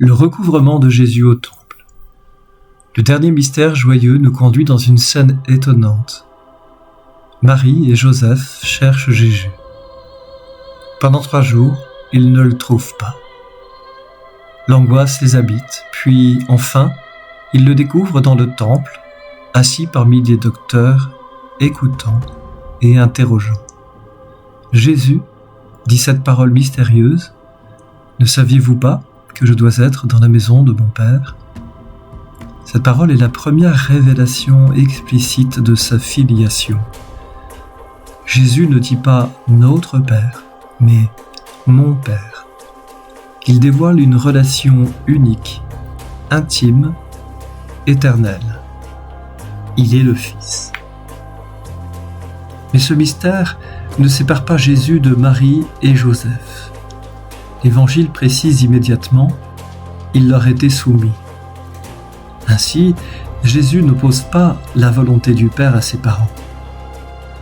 Le recouvrement de Jésus au temple. Le dernier mystère joyeux nous conduit dans une scène étonnante. Marie et Joseph cherchent Jésus. Pendant 3 jours, ils ne le trouvent pas. L'angoisse les habite, puis enfin, ils le découvrent dans le temple, assis parmi les docteurs, écoutant et interrogeant. Jésus dit cette parole mystérieuse : « Ne saviez-vous pas que je dois être dans la maison de mon Père ?» Cette parole est la première révélation explicite de sa filiation. Jésus ne dit pas « notre Père », mais « mon Père ». Il dévoile une relation unique, intime, éternelle. Il est le Fils. Mais ce mystère ne sépare pas Jésus de Marie et Joseph. L'Évangile précise immédiatement : il leur était soumis. Ainsi, Jésus n'oppose pas la volonté du Père à ses parents.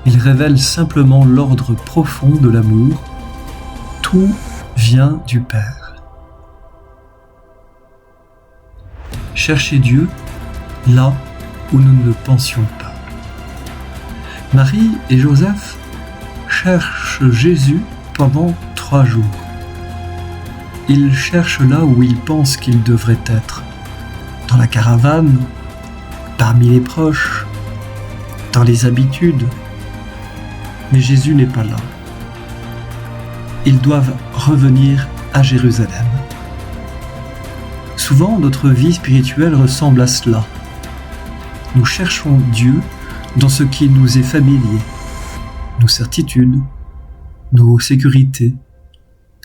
Il révèle simplement l'ordre profond de l'amour. Tout vient du Père. Cherchez Dieu là où nous ne le pensions pas. Marie et Joseph cherchent Jésus pendant 3 jours. Ils cherchent là où ils pensent qu'il devrait être. Dans la caravane, parmi les proches, dans les habitudes. Mais Jésus n'est pas là. Ils doivent revenir à Jérusalem. Souvent, notre vie spirituelle ressemble à cela. Nous cherchons Dieu dans ce qui nous est familier, nos certitudes, nos sécurités,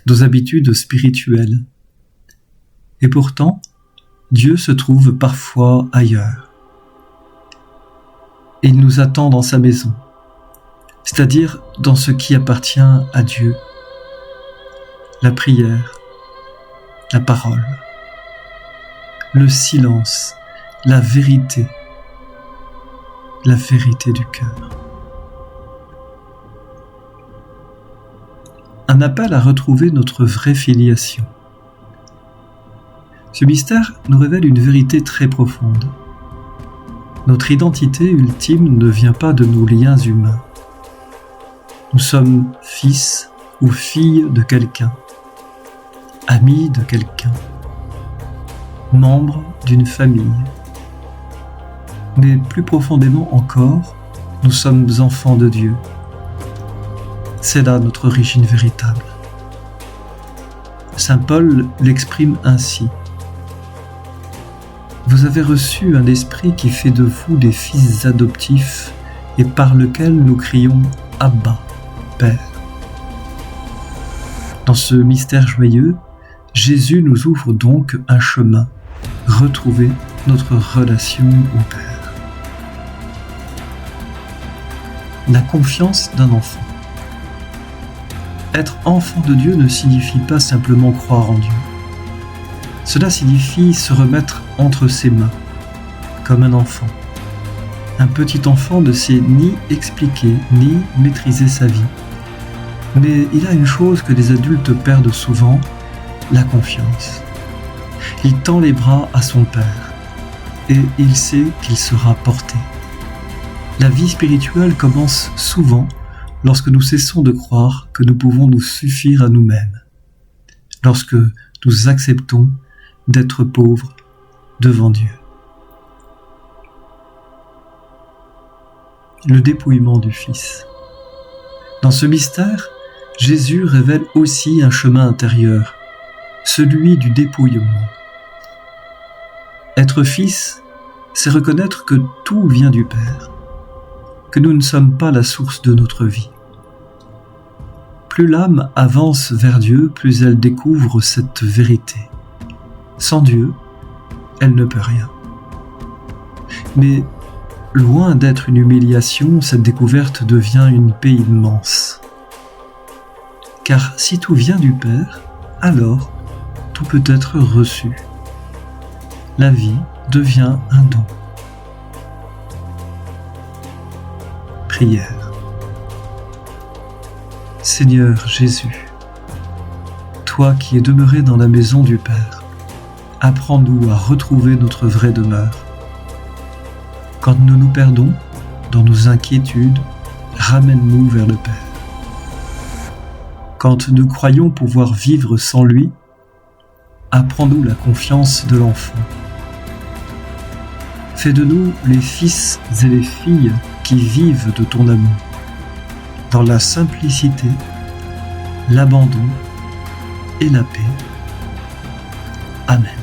nos habitudes spirituelles. Et pourtant, Dieu se trouve parfois ailleurs. Et il nous attend dans sa maison, c'est-à-dire dans ce qui appartient à Dieu, la prière, la parole, le silence, la vérité du cœur. Un appel à retrouver notre vraie filiation. Ce mystère nous révèle une vérité très profonde. Notre identité ultime ne vient pas de nos liens humains. Nous sommes fils ou filles de quelqu'un, amis de quelqu'un, membres d'une famille. Mais plus profondément encore, nous sommes enfants de Dieu. C'est là notre origine véritable. Saint Paul l'exprime ainsi : « Vous avez reçu un esprit qui fait de vous des fils adoptifs et par lequel nous crions « Abba, Père ». Dans ce mystère joyeux, Jésus nous ouvre donc un chemin, retrouver notre relation au Père. La confiance d'un enfant. Être enfant de Dieu ne signifie pas simplement croire en Dieu. Cela signifie se remettre entre ses mains, comme un enfant. Un petit enfant ne sait ni expliquer, ni maîtriser sa vie. Mais il a une chose que les adultes perdent souvent, la confiance. Il tend les bras à son Père, et il sait qu'il sera porté. La vie spirituelle commence souvent lorsque nous cessons de croire que nous pouvons nous suffire à nous-mêmes, lorsque nous acceptons d'être pauvres devant Dieu. Le dépouillement du Fils. Dans ce mystère, Jésus révèle aussi un chemin intérieur, celui du dépouillement. Être fils, c'est reconnaître que tout vient du Père, que nous ne sommes pas la source de notre vie. Plus l'âme avance vers Dieu, plus elle découvre cette vérité. Sans Dieu, elle ne peut rien. Mais loin d'être une humiliation, cette découverte devient une paix immense. Car si tout vient du Père, alors tout peut être reçu. La vie devient un don. Prière. Seigneur Jésus, toi qui es demeuré dans la maison du Père, apprends-nous à retrouver notre vraie demeure. Quand nous nous perdons dans nos inquiétudes, ramène-nous vers le Père. Quand nous croyons pouvoir vivre sans lui, apprends-nous la confiance de l'enfant. Fais de nous les fils et les filles qui vivent de ton amour, dans la simplicité, l'abandon et la paix. Amen.